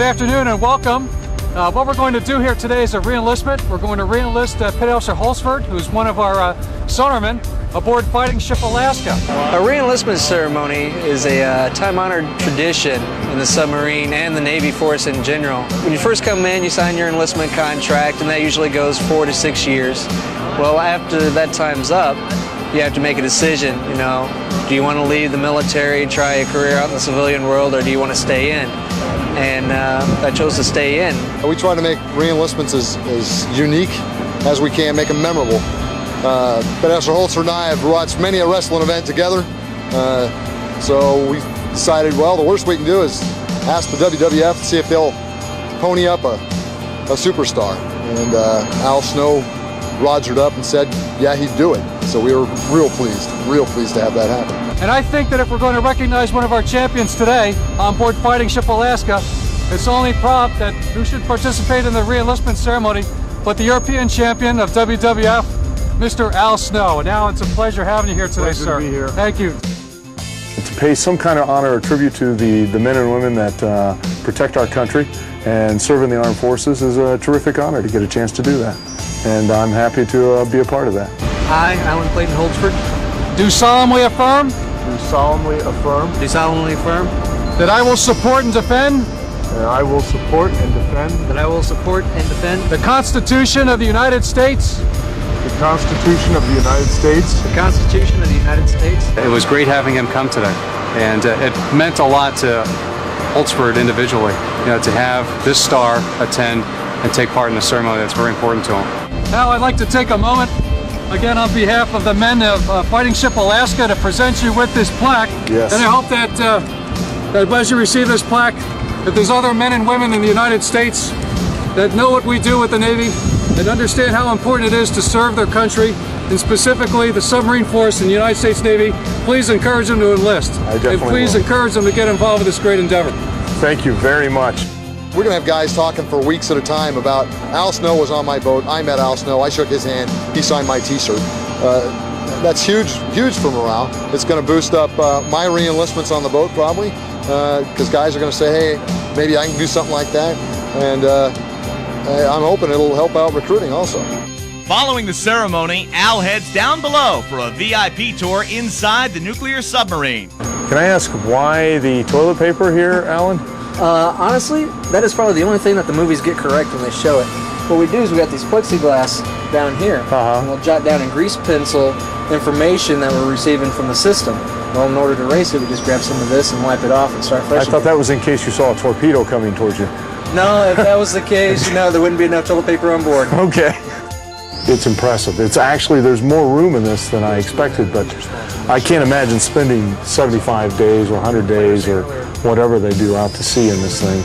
good afternoon and welcome. What we're going to do here today is a reenlistment. We're going to reenlist Petty Officer Holtsford, who's one of our sonarmen aboard Fighting Ship Alaska. A reenlistment ceremony is a time-honored tradition in the submarine and the Navy force in general. When you first come in, you sign your enlistment contract, and that usually goes 4 to 6 years. Well, after that time's up, you have to make a decision, you know. Do you want to leave the military and try a career out in the civilian world, or do you want to stay in? And I chose to stay in. We try to make reenlistments as unique as we can, make them memorable. Petty Officer Holtsford and I have watched many a wrestling event together, so we decided, well, the worst we can do is ask the WWF to see if they'll pony up a superstar. And Al Snow rogered up and said, yeah, he'd do it. So we were real pleased to have that happen. And I think that if we're going to recognize one of our champions today on board Fighting Ship Alaska, it's only prompt that who should participate in the reenlistment ceremony but the European champion of WWF, Mr. Al Snow. And Al, it's a pleasure having you here today, sir. Pleasure to be here. Thank you. To pay some kind of honor or tribute to the men and women that protect our country and serve in the armed forces is a terrific honor to get a chance to do that. And I'm happy to be a part of that. I, Alan Clayton Holtsford, Do solemnly affirm Do solemnly affirm do solemnly affirm that I will support and defend that I will support and defend that I will support and defend the Constitution of the United States. the Constitution of the United States. the Constitution of the United States. It was great having him come today, and it meant a lot to Holtsford individually, you know, to have this star attend and take part in the ceremony. That's very important to him. Now I'd like to take a moment, again on behalf of the men of Fighting Ship Alaska, to present you with this plaque. Yes. And I hope that, that as you receive this plaque, that there's other men and women in the United States that know what we do with the Navy and understand how important it is to serve their country, and specifically the submarine force in the United States Navy. Please encourage them to enlist. I definitely And please will. encourage them to get involved with this great endeavor. Thank you very much. We're gonna have guys talking for weeks at a time about Al Snow was on my boat, I met Al Snow, I shook his hand, he signed my t-shirt. That's huge for morale. It's gonna boost up my re-enlistments on the boat probably, because guys are gonna say, hey, maybe I can do something like that. And I'm hoping it'll help out recruiting also. Following the ceremony, Al heads down below for a VIP tour inside the nuclear submarine. Can I ask why the toilet paper here, Alan? Honestly, that is probably the only thing that the movies get correct when they show it. What we do is we got these plexiglass down here, and we'll jot down in grease pencil information that we're receiving from the system. Well, in order to erase it, we just grab some of this and wipe it off and start fresh. I thought that was in case you saw a torpedo coming towards you. No, if that was the case, you know, there wouldn't be enough toilet paper on board. Okay. It's impressive. It's actually, there's more room in this than I expected, but I can't imagine spending 75 days or 100 days or whatever they do out to sea in this thing.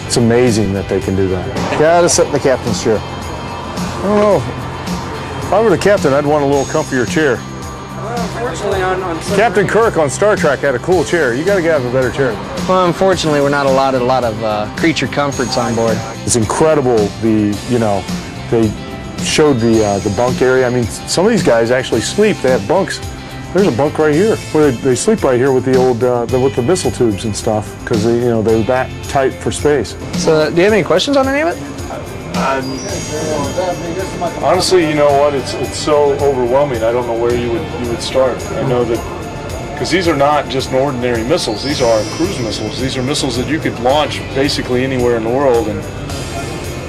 It's amazing that they can do that. Gotta sit in the captain's chair. I don't know. If I were the captain, I'd want a little comfier chair. Unfortunately, on Captain Kirk on Star Trek had a cool chair. You gotta have a better chair. Well, unfortunately, we're not allotted a lot of creature comforts on board. It's incredible, they showed the bunk area. I mean, some of these guys actually sleep. They have bunks. There's a bunk right here where they sleep right here with the old with the missile tubes and stuff, because they're that tight for space. So, do you have any questions on any of it? Honestly, you know what? It's so overwhelming. I don't know where you would start. I know that because these are not just ordinary missiles. These are cruise missiles. These are missiles that you could launch basically anywhere in the world and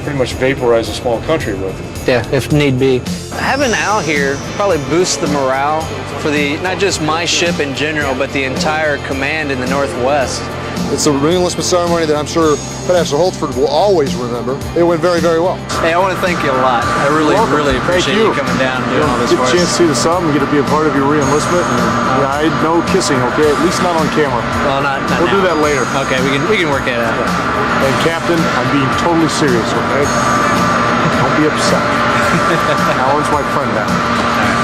pretty much vaporize a small country with. Yeah, if need be. Having Al here probably boosts the morale for not just my ship in general, but the entire command in the Northwest. It's a re-enlistment ceremony that I'm sure Petty Officer Holtsford will always remember. It went very, very well. Hey, I want to thank you a lot. I really appreciate you coming down and doing all this Get for a chance us. to see the sub and get to be a part of your re-enlistment. And no kissing, okay? At least not on camera. Well, not We'll now. do that later. Okay, we can work it out. And Captain, I'm being totally serious, okay? Don't be upset. Alan's my friend now.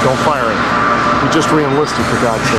Don't fire him. He just re-enlisted, for God's sake.